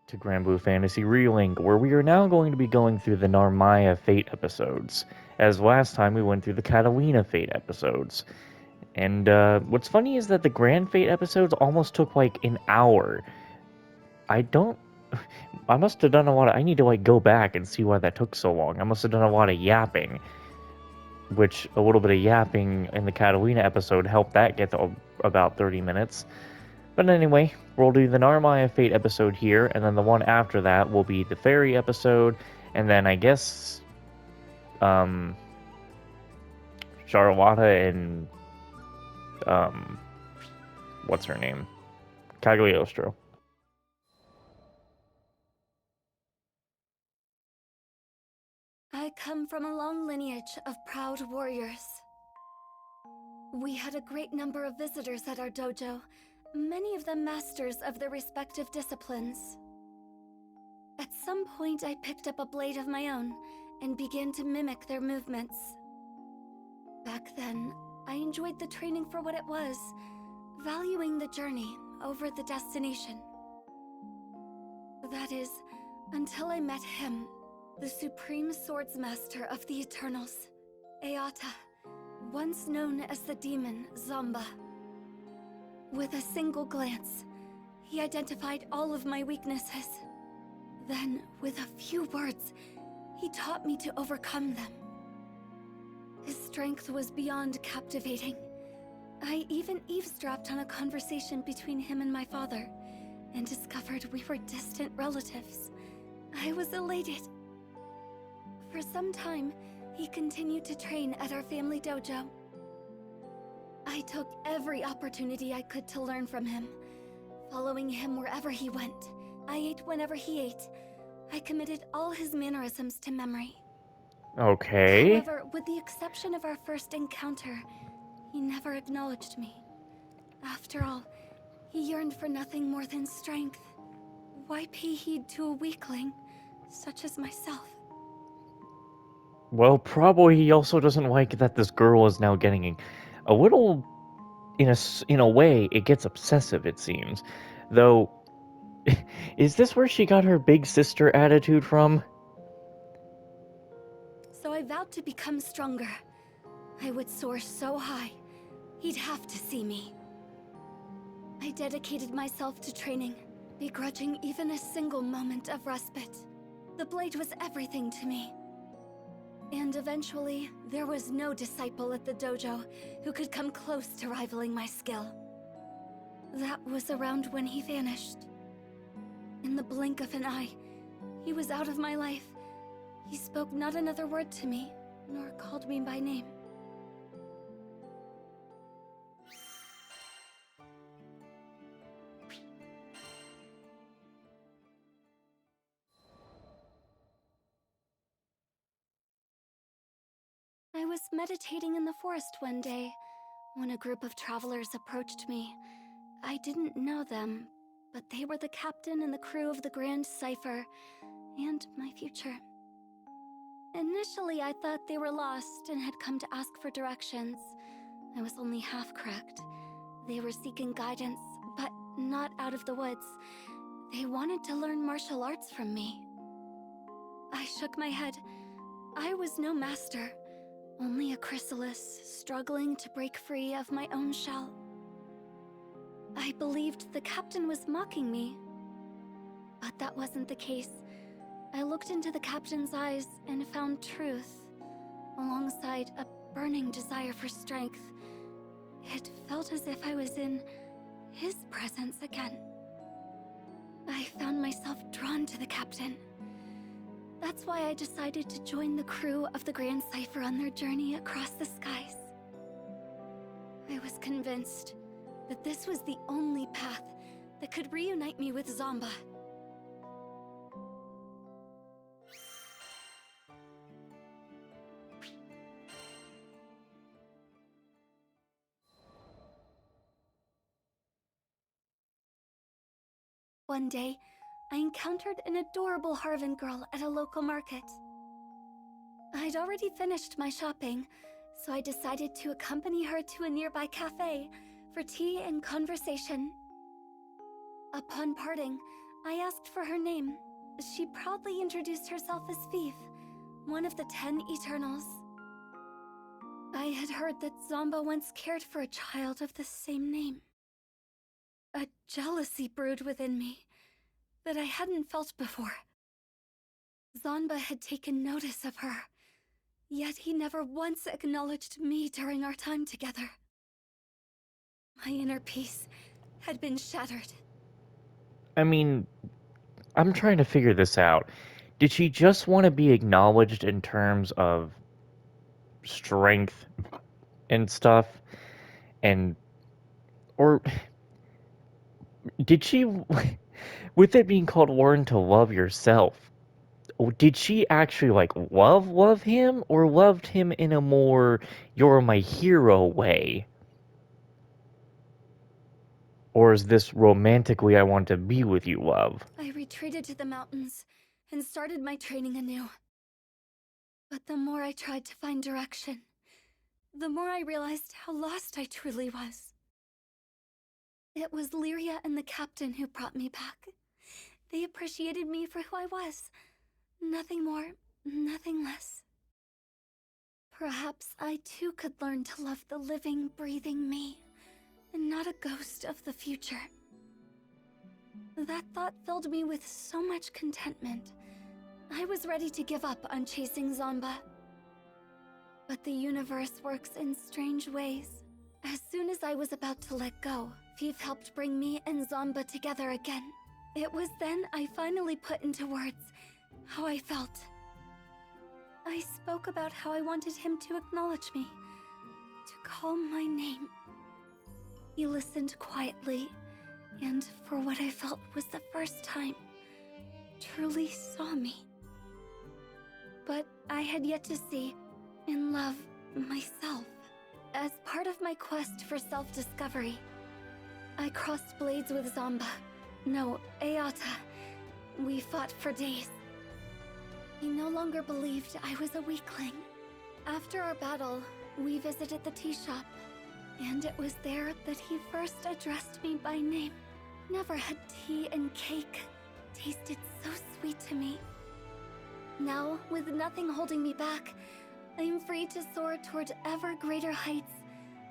to Granblue Fantasy Relink, where we are now going to be going through the Narmaya Fate episodes, as last time we went through the Catalina Fate episodes. And what's funny is that the Grand Fate episodes almost took like an hour. I don't. I must have done a lot of. I need to like go back and see why that took so long. I must have done a lot of yapping, which a little bit of yapping in the Catalina episode helped that get to about 30 minutes. But anyway, we'll do the Narmaya Fate episode here, and then the one after that will be the Fairy episode, and then I guess, Charlotta and, um, what's her name? Cagliostro. I come from a long lineage of proud warriors. We had a great number of visitors at our dojo, many of them masters of their respective disciplines. At some point, I picked up a blade of my own and began to mimic their movements. Back then, I enjoyed the training for what it was, valuing the journey over the destination. That is, until I met him, the supreme swordsmaster of the Eternals, Eata, once known as the demon Zomba. With a single glance, he identified all of my weaknesses. Then, with a few words, he taught me to overcome them. His strength was beyond captivating. I even eavesdropped on a conversation between him and my father, and discovered we were distant relatives. I was elated. For some time, he continued to train at our family dojo. I took every opportunity I could to learn from him, following him wherever he went. I ate whenever he ate. I committed all his mannerisms to memory. Okay. However, with the exception of our first encounter, he never acknowledged me. After all, he yearned for nothing more than strength. Why pay heed to a weakling, such as myself? Well, probably he also doesn't like that this girl is now getting a little, in a way, it gets obsessive, it seems. Though, is this where she got her big sister attitude from? So I vowed to become stronger. I would soar so high, he'd have to see me. I dedicated myself to training, begrudging even a single moment of respite. The blade was everything to me. And eventually, there was no disciple at the dojo who could come close to rivaling my skill. That was around when he vanished. In the blink of an eye, he was out of my life. He spoke not another word to me, nor called me by name. I was meditating in the forest one day when a group of travelers approached me. I didn't know them, but they were the captain and the crew of the Grand Cipher, and my future. Initially, I thought they were lost and had come to ask for directions. I was only half correct. They were seeking guidance, but not out of the woods. They wanted to learn martial arts from me. I shook my head. I was no master, only a chrysalis struggling to break free of my own shell. I believed the captain was mocking me, but that wasn't the case. I looked into the captain's eyes and found truth, alongside a burning desire for strength. It felt as if I was in his presence again. I found myself drawn to the captain. That's why I decided to join the crew of the Grand Cipher on their journey across the skies. I was convinced that this was the only path that could reunite me with Zomba. One day, I encountered an adorable Harvan girl at a local market. I'd already finished my shopping, so I decided to accompany her to a nearby cafe for tea and conversation. Upon parting, I asked for her name. She proudly introduced herself as Fief, one of the 10 Eternals. I had heard that Zomba once cared for a child of the same name. A jealousy brewed within me that I hadn't felt before. Zomba had taken notice of her, yet he never once acknowledged me during our time together. My inner peace had been shattered. I mean, I'm trying to figure this out. Did she just want to be acknowledged in terms of strength and stuff? And, or did she, with it being called Learn to Love Yourself, did she actually, like, love him, or loved him in a more, you're my hero way? Or is this romantically I want to be with you love? I retreated to the mountains and started my training anew. But the more I tried to find direction, the more I realized how lost I truly was. It was Lyria and the captain who brought me back. They appreciated me for who I was. Nothing more, nothing less. Perhaps I too could learn to love the living, breathing me, and not a ghost of the future. That thought filled me with so much contentment. I was ready to give up on chasing Zomba. But the universe works in strange ways. As soon as I was about to let go, Fief helped bring me and Zomba together again. It was then I finally put into words how I felt. I spoke about how I wanted him to acknowledge me, to call my name. He listened quietly, and for what I felt was the first time, truly saw me. But I had yet to see and love myself. As part of my quest for self-discovery, I crossed blades with Zomba. No, Eata. We fought for days. He no longer believed I was a weakling. After our battle, we visited the tea shop, and it was there that he first addressed me by name. Never had tea and cake tasted so sweet to me. Now, with nothing holding me back, I am free to soar toward ever greater heights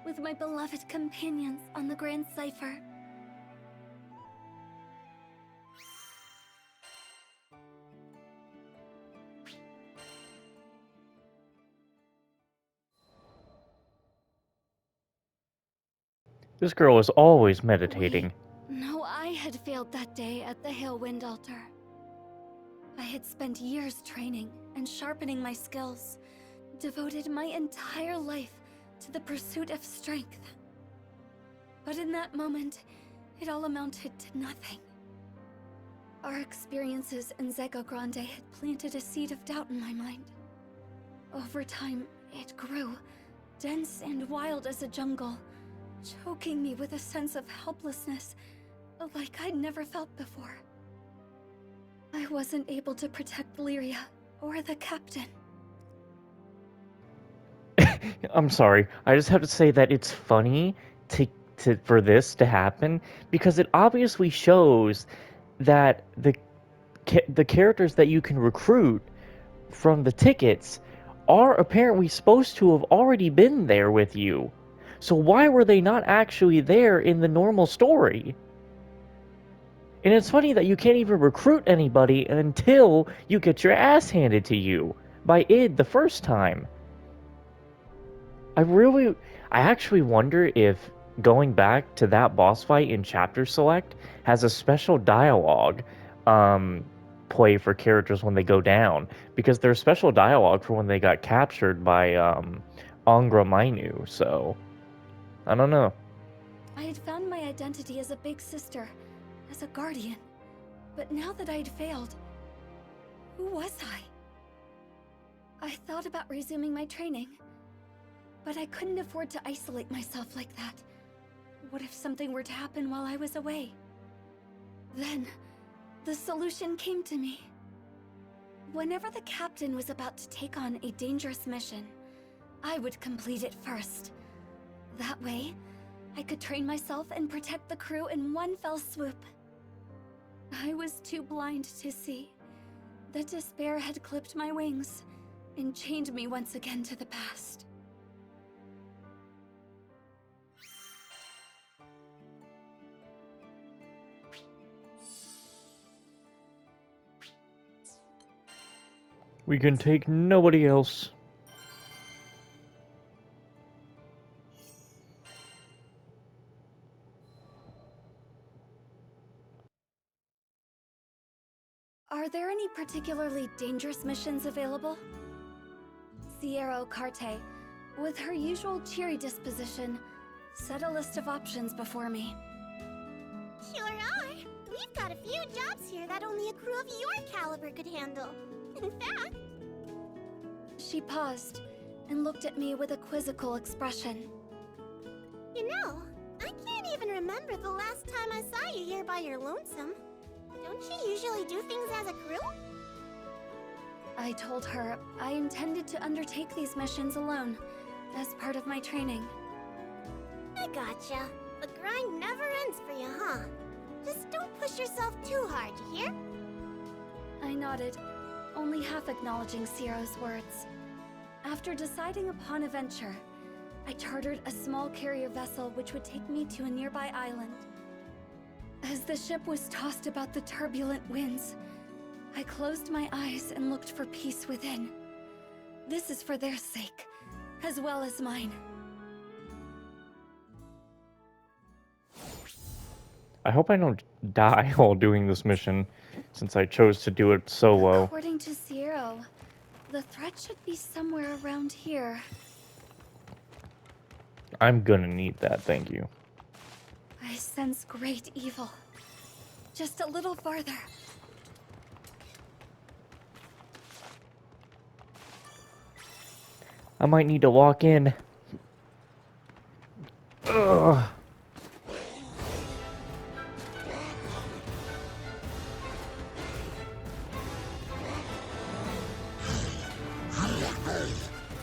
with my beloved companions on the Grand Cipher. This girl is always meditating. No, I had failed that day at the Hill Wind Altar. I had spent years training and sharpening my skills, devoted my entire life to the pursuit of strength. But in that moment, it all amounted to nothing. Our experiences in Zego Grande had planted a seed of doubt in my mind. Over time, it grew, dense and wild as a jungle, choking me with a sense of helplessness like I'd never felt before. I wasn't able to protect Lyria or the captain. I'm sorry. I just have to say that it's funny for this to happen because it obviously shows that the characters that you can recruit from the tickets are apparently supposed to have already been there with you. So why were they not actually there in the normal story? And it's funny that you can't even recruit anybody until you get your ass handed to you by id the first time. I actually wonder if going back to that boss fight in Chapter Select has a special dialogue play for characters when they go down, because there's special dialogue for when they got captured by Angra Mainu, so I don't know. I had found my identity as a big sister, as a guardian. But now that I'd failed, who was I? I thought about resuming my training, but I couldn't afford to isolate myself like that. What if something were to happen while I was away? Then, the solution came to me. Whenever the captain was about to take on a dangerous mission, I would complete it first. That way, I could train myself and protect the crew in one fell swoop. I was too blind to see that despair had clipped my wings and chained me once again to the past. We can take nobody else. Are there any particularly dangerous missions available? Sierra Carte, with her usual cheery disposition, set a list of options before me. Sure are. We've got a few jobs here that only a crew of your caliber could handle. In fact... She paused and looked at me with a quizzical expression. You know, I can't even remember the last time I saw you here by your lonesome. Don't you usually do things as a crew? I told her I intended to undertake these missions alone, as part of my training. I gotcha. The grind never ends for you, huh? Just don't push yourself too hard, you hear? I nodded, only half acknowledging Ciro's words. After deciding upon a venture, I chartered a small carrier vessel which would take me to a nearby island. As the ship was tossed about the turbulent winds, I closed my eyes and looked for peace within. This is for their sake, as well as mine. I hope I don't die while doing this mission, since I chose to do it solo. According to Sierra, the threat should be somewhere around here. I'm gonna need that, thank you. I sense great evil. Just a little farther. I might need to walk in. Ugh.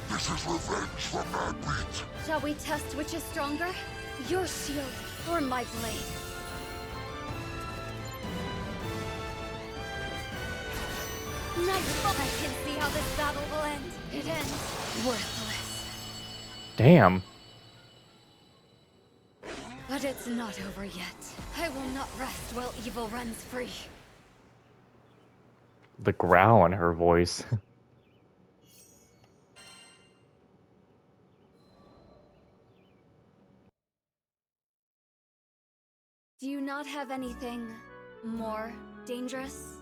This is revenge for Madwheat. Shall we test which is stronger? Your shield or my blade? Nice. I can see how this battle will end. It ends worthless. Damn. But it's not over yet. I will not rest while evil runs free. The growl in her voice. Do you not have anything more dangerous?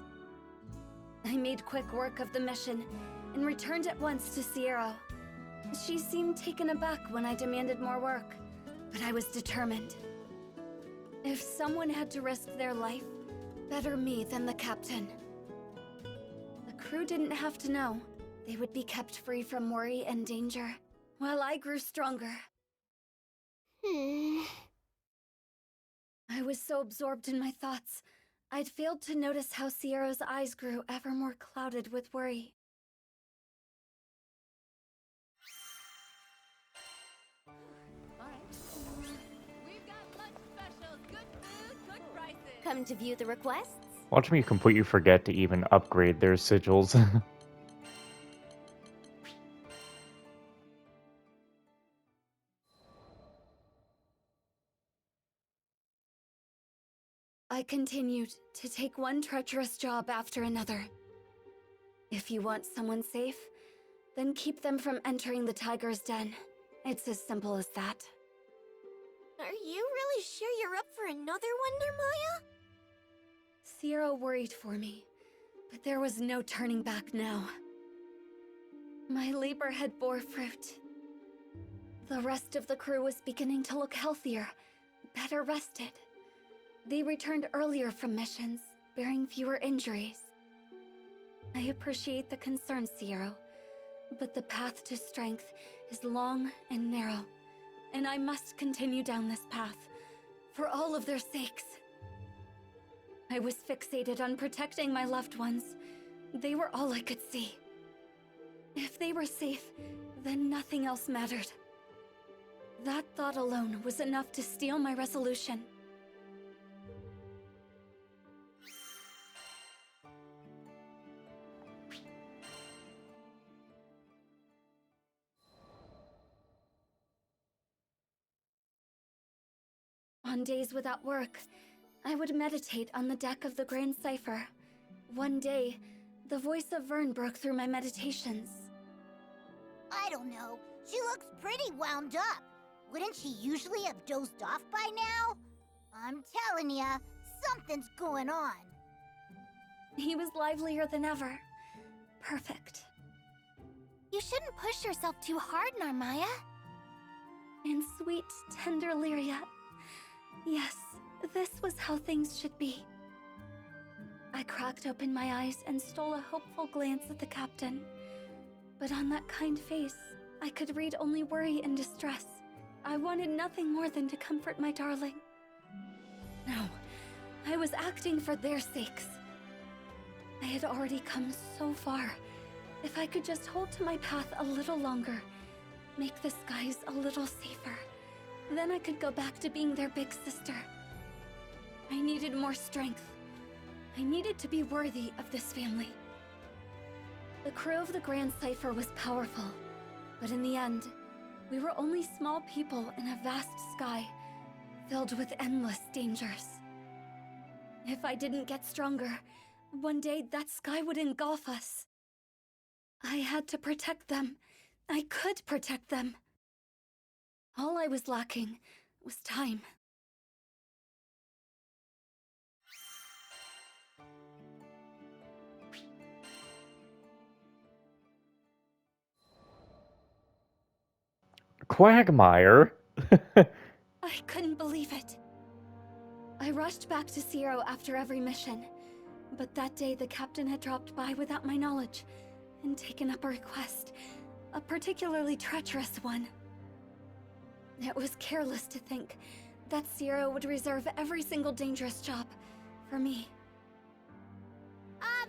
I made quick work of the mission and returned at once to Sierra. She seemed taken aback when I demanded more work, but I was determined. If someone had to risk their life, better me than the captain. The crew didn't have to know. They would be kept free from worry and danger, while I grew stronger. I was so absorbed in my thoughts, I'd failed to notice how Sierra's eyes grew ever more clouded with worry. We've got lunch specials, good food, good prices. Come to view the requests? Watch me completely forget to even upgrade their sigils. I continued to take one treacherous job after another. If you want someone safe, then keep them from entering the tiger's den. It's as simple as that. Are you really sure you're up for another one, Narmaya? Sierra worried for me, but there was no turning back now. My labor had bore fruit. The rest of the crew was beginning to look healthier, better rested. They returned earlier from missions, bearing fewer injuries. I appreciate the concern, Sierra, but the path to strength is long and narrow, and I must continue down this path, for all of their sakes. I was fixated on protecting my loved ones. They were all I could see. If they were safe, then nothing else mattered. That thought alone was enough to steel my resolution. On days without work, I would meditate on the deck of the Grand Cipher. One day, the voice of Vern broke through my meditations. I don't know. She looks pretty wound up. Wouldn't she usually have dozed off by now? I'm telling ya, something's going on. He was livelier than ever. Perfect. You shouldn't push yourself too hard, Narmaya. And sweet, tender Lyria. Yes, this was how things should be. I cracked open my eyes and stole a hopeful glance at the captain. But on that kind face, I could read only worry and distress. I wanted nothing more than to comfort my darling. No, I was acting for their sakes. I had already come so far. If I could just hold to my path a little longer, make the skies a little safer, then I could go back to being their big sister. I needed more strength. I needed to be worthy of this family. The crew of the Grand Cipher was powerful, but in the end, we were only small people in a vast sky, filled with endless dangers. If I didn't get stronger, one day that sky would engulf us. I had to protect them. I could protect them. All I was lacking was time. Quagmire? I couldn't believe it. I rushed back to Zero after every mission, but that day the captain had dropped by without my knowledge and taken up a request, a particularly treacherous one. It was careless to think that Zero would reserve every single dangerous job for me.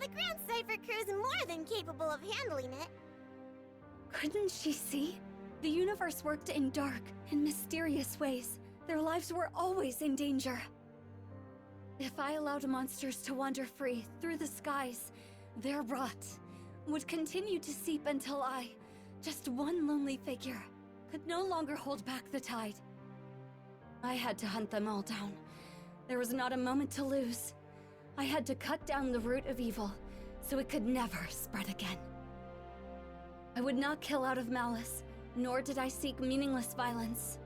The Grand Cipher crew's more than capable of handling it. Couldn't she see? The universe worked in dark and mysterious ways. Their lives were always in danger. If I allowed monsters to wander free through the skies, their rot would continue to seep until I, just one lonely figure, could no longer hold back the tide. I had to hunt them all down. There was not a moment to lose. I had to cut down the root of evil, so it could never spread again. I would not kill out of malice, nor did I seek meaningless violence.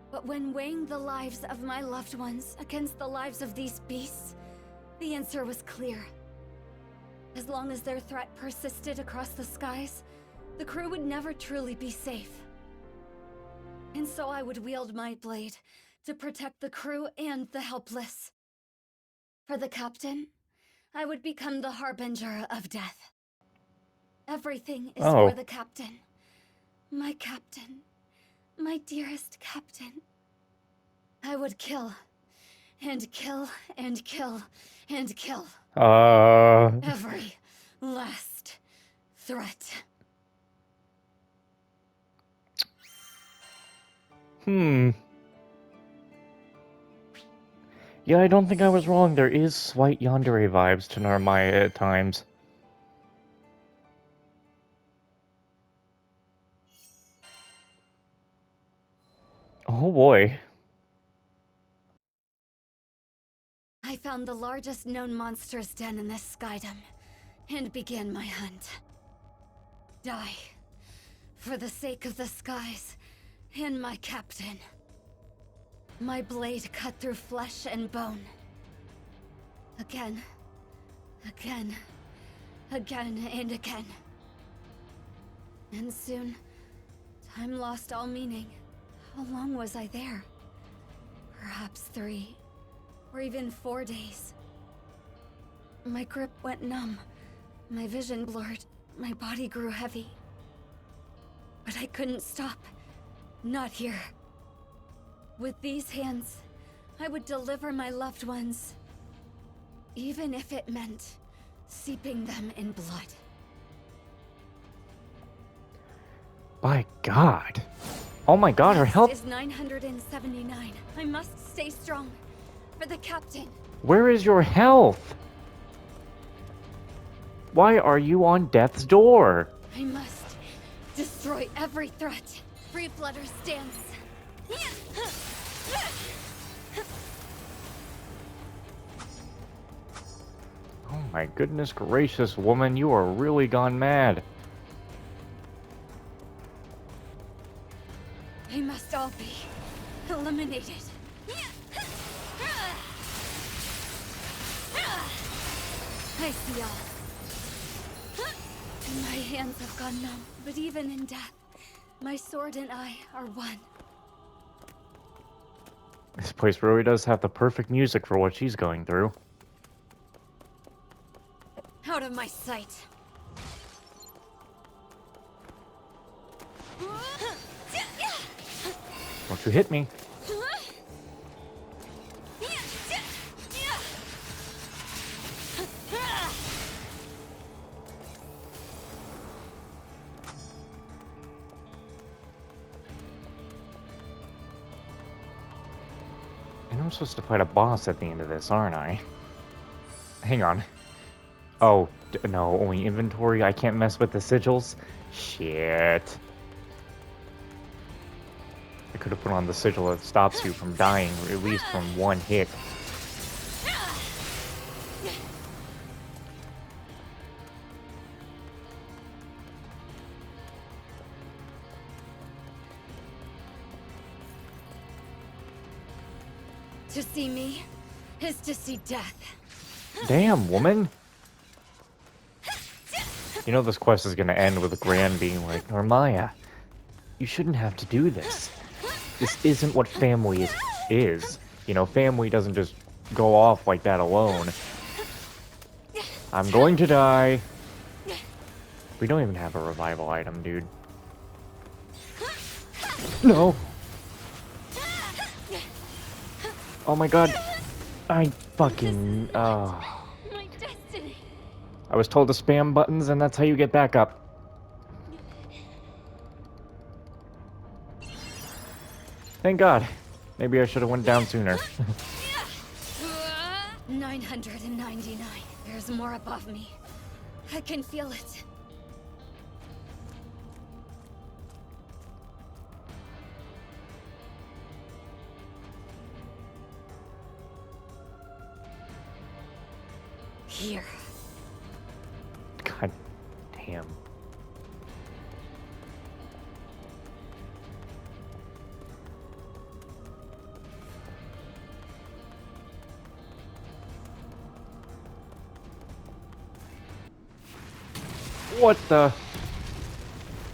But when weighing the lives of my loved ones against the lives of these beasts, the answer was clear. As long as their threat persisted across the skies, the crew would never truly be safe. And so I would wield my blade to protect the crew and the helpless. For the captain, I would become the harbinger of death. Everything is for the captain. My captain. My dearest captain. I would kill. And kill, and kill, and kill. Every last threat. Yeah, I don't think I was wrong. There is slight yandere vibes to Narmaya at times. Oh boy. I found the largest known monster's den in this skydom, and began my hunt. Die. For the sake of the skies, and my captain. My blade cut through flesh and bone. Again. Again. Again and again. And soon, time lost all meaning. How long was I there? Perhaps 3, or even 4 days. My grip went numb, my vision blurred, my body grew heavy. But I couldn't stop. Not here. With these hands, I would deliver my loved ones, even if it meant seeping them in blood. My god. Oh my god, her health is 979. I must stay strong. For the captain. Where is your health? Why are you on death's door? I must destroy every threat. Free Flutter stands. My goodness gracious, woman, you are really gone mad. They must all be eliminated. I see all. My hands have gone numb, but even in death, my sword and I are one. This place really does have the perfect music for what she's going through. Out of my sight. Don't you hit me. And I'm supposed to fight a boss at the end of this, aren't I? Hang on. Oh, no, only inventory? I can't mess with the sigils? Shit. I could have put on the sigil that stops you from dying, or at least from one hit. To see me is to see death. Damn, woman! You know this quest is gonna end with Gran being like, Narmaya, you shouldn't have to do this. This isn't what family is. You know, family doesn't just go off like that alone. I'm going to die. We don't even have a revival item, dude. No! Oh my god. I fucking... My destiny. I was told to spam buttons and that's how you get back up. Thank god. Maybe I should have went down sooner. 999. There's more above me. I can feel it. Here. God damn. What the?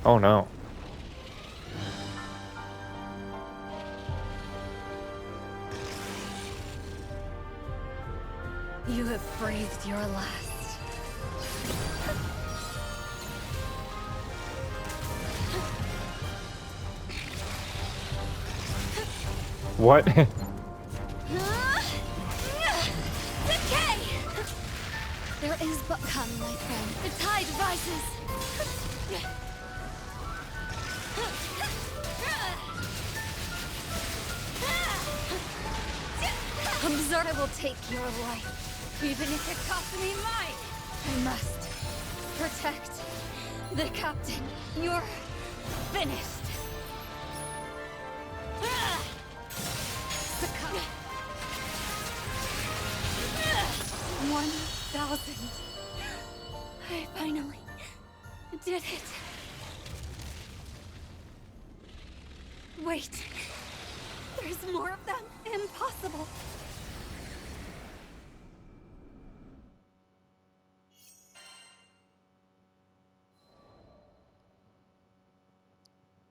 Oh no. You have breathed your last. What? Decay! There is but come, my friend. The tide rises. Observe, I will take your life, even if it costs me mine. I must protect the captain. You're finished. Succumb. 1,000. I finally did it. Wait. There's more of them. Impossible.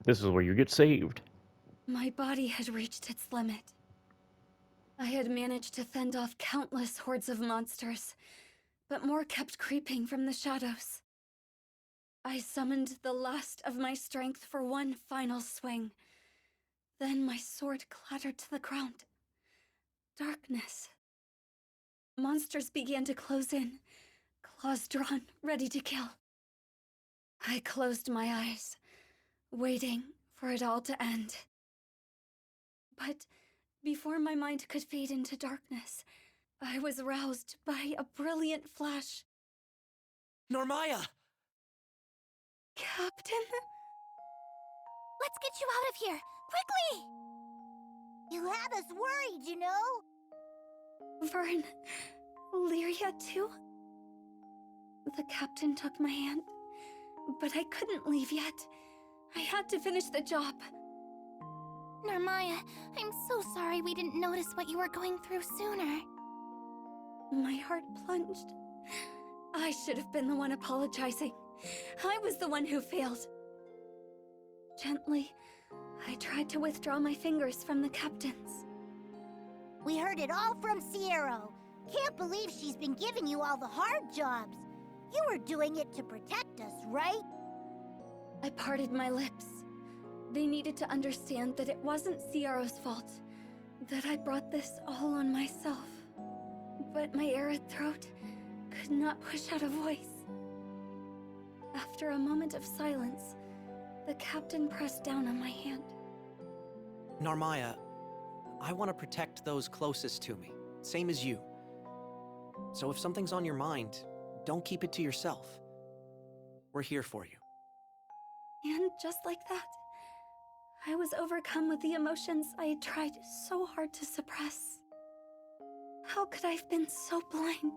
This is where you get saved. My body had reached its limit. I had managed to fend off countless hordes of monsters, but more kept creeping from the shadows. I summoned the last of my strength for one final swing. Then my sword clattered to the ground. Darkness. Monsters began to close in, claws drawn, ready to kill. I closed my eyes, waiting for it all to end. But before my mind could fade into darkness, I was roused by a brilliant flash. Narmaya! Captain? Let's get you out of here! Quickly! You had us worried, you know? Vern, Lyria too? The captain took my hand, but I couldn't leave yet. I had to finish the job. Narmaya, I'm so sorry we didn't notice what you were going through sooner. My heart plunged. I should have been the one apologizing. I was the one who failed. Gently, I tried to withdraw my fingers from the captain's. We heard it all from Sierra. Can't believe she's been giving you all the hard jobs. You were doing it to protect us, right? I parted my lips. They needed to understand that it wasn't Sierra's fault, that I brought this all on myself. But my arid throat could not push out a voice. After a moment of silence, the captain pressed down on my hand. Narmaya, I want to protect those closest to me, same as you. So if something's on your mind, don't keep it to yourself. We're here for you. And just like that, I was overcome with the emotions I had tried so hard to suppress. How could I have been so blind?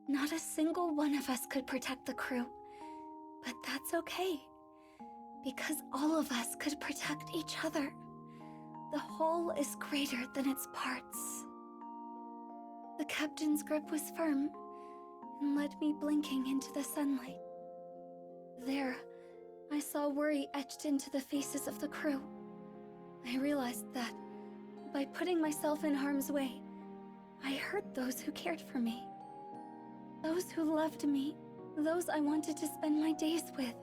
Not a single one of us could protect the crew, but that's okay, because all of us could protect each other. The whole is greater than its parts. The captain's grip was firm and led me blinking into the sunlight. There, I saw worry etched into the faces of the crew. I realized that, by putting myself in harm's way, I hurt those who cared for me. Those who loved me, those I wanted to spend my days with,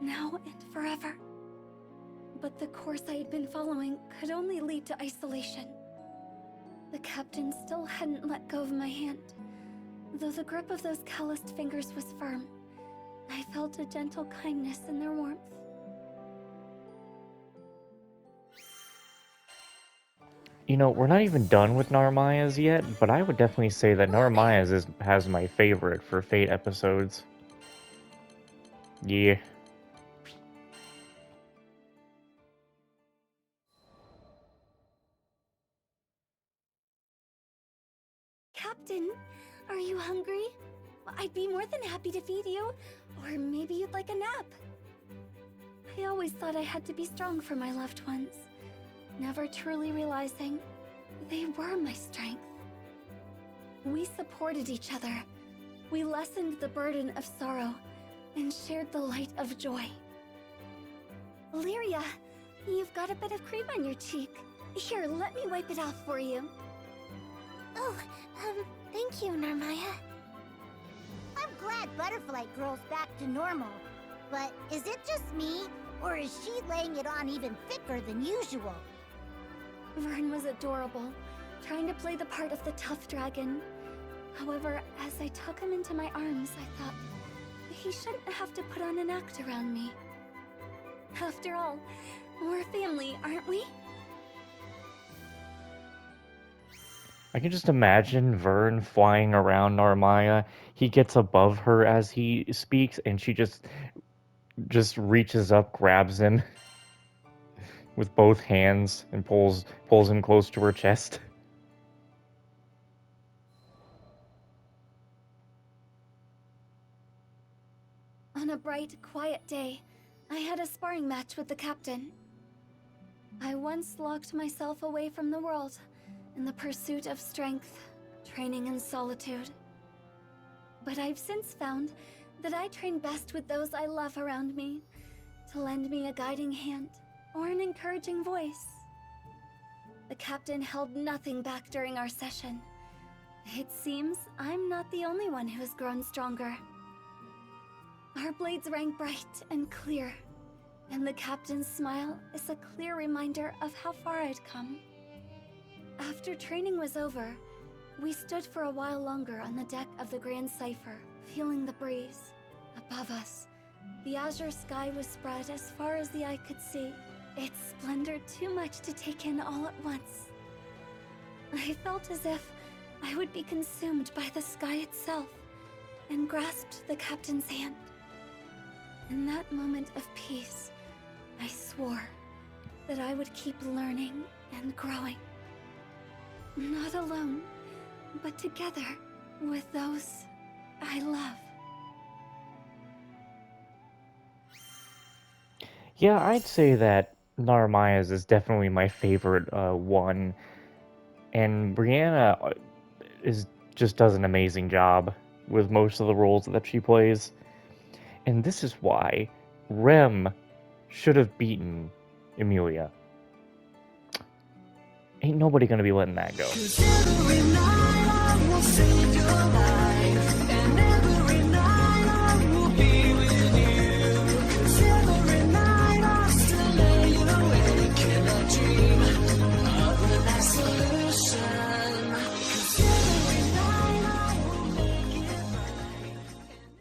now and forever. But the course I had been following could only lead to isolation. The captain still hadn't let go of my hand, though the grip of those calloused fingers was firm. I felt a gentle kindness in their warmth. You know, we're not even done with Narmaya's yet, but I would definitely say that Narmaya's has my favorite for Fate episodes. Yeah. Captain, are you hungry? I'd be more than happy to feed you, or maybe you'd like a nap. I always thought I had to be strong for my loved ones, never truly realizing they were my strength. We supported each other. We lessened the burden of sorrow and shared the light of joy. Lyria, you've got a bit of cream on your cheek. Here, let me wipe it off for you. Oh, thank you, Narmaya. I'm glad Butterfly Girl's back to normal. But is it just me, or is she laying it on even thicker than usual? Vern was adorable, trying to play the part of the tough dragon. However, as I took him into my arms, I thought, he shouldn't have to put on an act around me. After all, we're family, aren't we? I can just imagine Vern flying around Narmaya. He gets above her as he speaks, and she just reaches up, grabs him with both hands, and pulls him close to her chest. On a bright, quiet day, I had a sparring match with the captain. I once locked myself away from the world in the pursuit of strength, training in solitude. But I've since found that I train best with those I love around me, to lend me a guiding hand or an encouraging voice. The captain held nothing back during our session. It seems I'm not the only one who has grown stronger. Our blades rang bright and clear, and the captain's smile is a clear reminder of how far I'd come. After training was over, we stood for a while longer on the deck of the Grand Cipher, feeling the breeze. Above us, the azure sky was spread as far as the eye could see, its splendor too much to take in all at once. I felt as if I would be consumed by the sky itself, and grasped the captain's hand. In that moment of peace, I swore that I would keep learning and growing. Not alone, but together with those I love. Yeah, I'd say that Narmaya's is definitely my favorite one, and Brianna is just does an amazing job with most of the roles that she plays. And this is why Rem should have beaten Emilia. Ain't nobody gonna be letting that go.